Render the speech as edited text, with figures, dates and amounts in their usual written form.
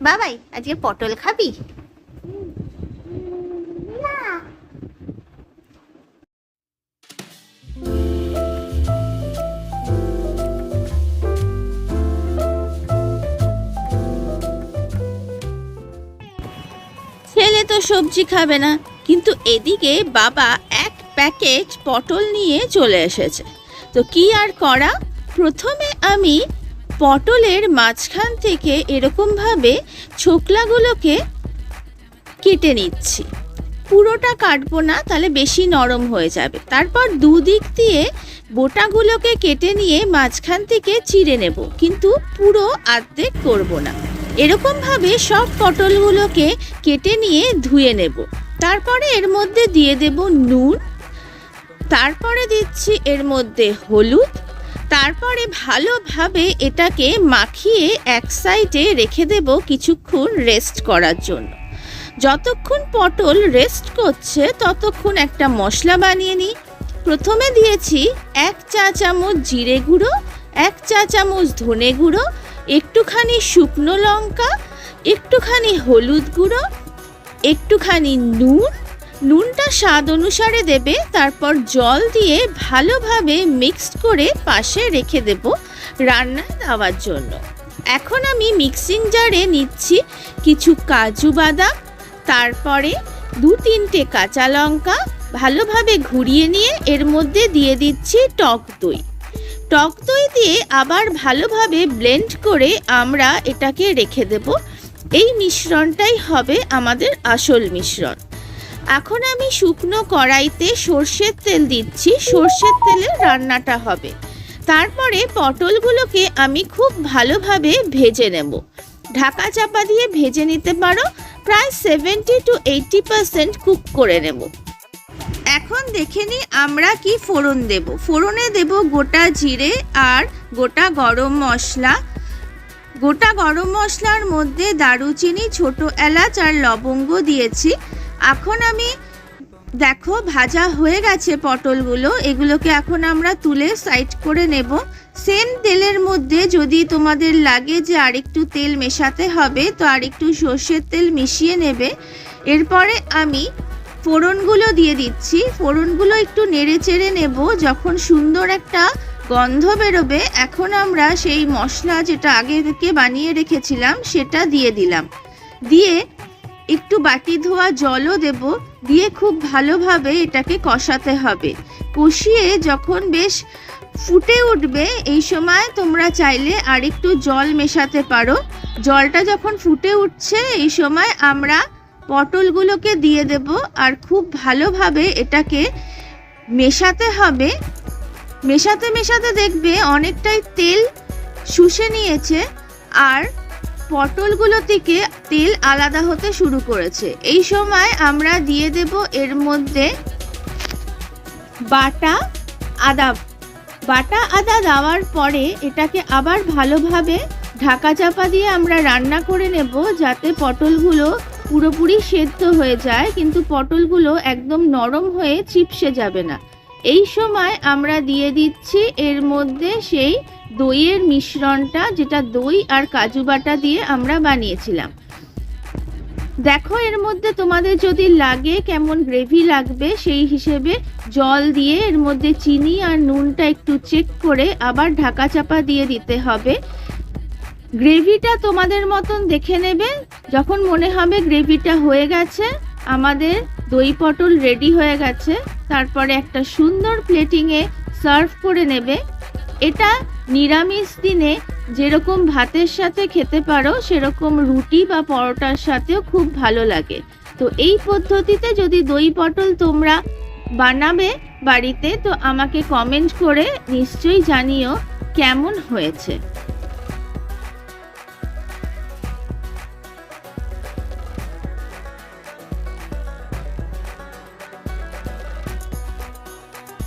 বাবাই আজকে পটল খাবি? না। ছেলে তো সবজি খাবে না, কিন্তু এদিকে বাবা এক প্যাকেট পটল নিয়ে চলে এসেছে। তো কি আর করা, প্রথমে আমি পটলের মাঝখান থেকে এরকমভাবে ছোকলাগুলোকে কেটে নিচ্ছি। পুরোটা কাটবো না, তাহলে বেশি নরম হয়ে যাবে। তারপর দুদিক দিয়ে বোটাগুলোকে কেটে নিয়ে মাঝখান থেকে চিড়ে নেব, কিন্তু পুরো অর্ধেক করব না। এরকমভাবে সব পটলগুলোকে কেটে নিয়ে ধুয়ে নেব। তারপরে এর মধ্যে দিয়ে দেব নুন, তারপরে দিচ্ছি এর মধ্যে হলুদ, তারপরে ভালোভাবে এটাকে মাখিয়ে এক সাইডে রেখে দেব কিছুক্ষণ রেস্ট করার জন্য। যতক্ষণ পটল রেস্ট করছে ততক্ষণ একটা মশলা বানিয়ে নিই। প্রথমে দিয়েছি 1 চা চামচ জিরে গুঁড়ো, 1 চা চামচ ধনে গুঁড়ো, একটুখানি শুকনো লঙ্কা, একটুখানি হলুদ গুঁড়ো, একটুখানি নুনটা স্বাদ অনুসারে দেবে। তারপর জল দিয়ে ভালোভাবে মিক্সড করে পাশে রেখে দেব রান্নায় দেওয়ার জন্য। এখন আমি মিক্সিং জারে নিচ্ছি কিছু কাজু বাদাম, তারপরে 2-3টে কাঁচা লঙ্কা, ভালোভাবে ঘুরিয়ে নিয়ে এর মধ্যে দিয়ে দিচ্ছি টক দই। টক দই দিয়ে আবার ভালোভাবে ব্লেন্ড করে আমরা এটাকে রেখে দেব। এই মিশ্রণটাই হবে আমাদের আসল মিশ্রণ। এখন আমি শুকনো কড়াইতে সর্ষের তেল দিচ্ছি, সর্ষের তেলে রান্নাটা হবে। তারপরে পটলগুলোকে আমি খুব ভালোভাবে ভেজে নেব। ঢাকা চাপা দিয়ে ভেজে নিতে পারো, প্রায় 70 to 80% কুক করে নেব। এখন দেখে নিই আমরা কি ফোড়ন দেব। ফোড়নে দেব গোটা জিরে আর গোটা গরম মশলা। গোটা গরম মশলার মধ্যে দারুচিনি, ছোট এলাচ আর লবঙ্গ দিয়েছি। এখন আমি দেখো ভাজা হয়ে গেছে পটলগুলো, এগুলোকে এখন আমরা তুলে সাইড করে নেব। সেম তেলের মধ্যে যদি তোমাদের লাগে যে আরেকটু তেল মেশাতে হবে, তো আরেকটু সর্ষের তেল মিশিয়ে নেবে। এরপরে আমি ফোড়নগুলো দিয়ে দিচ্ছি। ফোড়নগুলো একটু নেড়ে চেড়ে নেব। যখন সুন্দর একটা গন্ধ বেরোবে, এখন আমরা সেই মশলা যেটা আগে থেকে বানিয়ে রেখেছিলাম সেটা দিয়ে দিলাম। দিয়ে একটু বাটি ধোয়া জলও দেব, দিয়ে খুব ভালোভাবে এটাকে কষাতে হবে। কষিয়ে যখন বেশ ফুটে উঠবে, এই সময় তোমরা চাইলে আরেকটু জল মেশাতে পারো। জলটা যখন ফুটে উঠছে, এই সময় আমরা পটলগুলোকে দিয়ে দেব আর খুব ভালোভাবে এটাকে মেশাতে হবে। মেশাতে মেশাতে দেখবে অনেকটাই তেল শুষে নিয়েছে আর পটলগুলো থেকে তেল আলাদা হতে শুরু করেছে। এই সময় আমরা দিয়ে দেব এর মধ্যে বাটা আদা দেওয়ার পরে এটাকে আবার ভালোভাবে ঢাকা চাপা দিয়ে আমরা রান্না করে নেব, যাতে পটলগুলো পুরোপুরি সেদ্ধ হয়ে যায়, কিন্তু পটলগুলো একদম নরম হয়ে চিপসে যাবে না। এই সময় আমরা দিয়ে দিচ্ছি এর মধ্যে সেই দইয়ের মিশ্রণটা, যেটা দই আর কাজু বাটা দিয়ে আমরা বানিয়েছিলাম। দেখো এর মধ্যে তোমাদের যদি লাগে কেমন গ্রেভি লাগবে, সেই হিসেবে জল দিয়ে এর মধ্যে চিনি আর নুনটা একটু চেক করে আবার ঢাকা চাপা দিয়ে দিতে হবে। গ্রেভিটা তোমাদের মতন দেখে নেবে। যখন মনে হবে গ্রেভিটা হয়ে গেছে, আমাদের দই পটল রেডি হয়ে গেছে, তারপরে একটা সুন্দর প্লেটিংয়ে সার্ভ করে নেবে। এটা নিরামিষ দিনে যেরকম ভাতের সাথে খেতে পারো, সেরকম রুটি বা পরোটার সাথেও খুব ভালো লাগে। তো এই পদ্ধতিতে যদি দই পটল তোমরা বানাবে বাড়িতে, তো আমাকে কমেন্ট করে নিশ্চয়ই জানিও কেমন হয়েছে।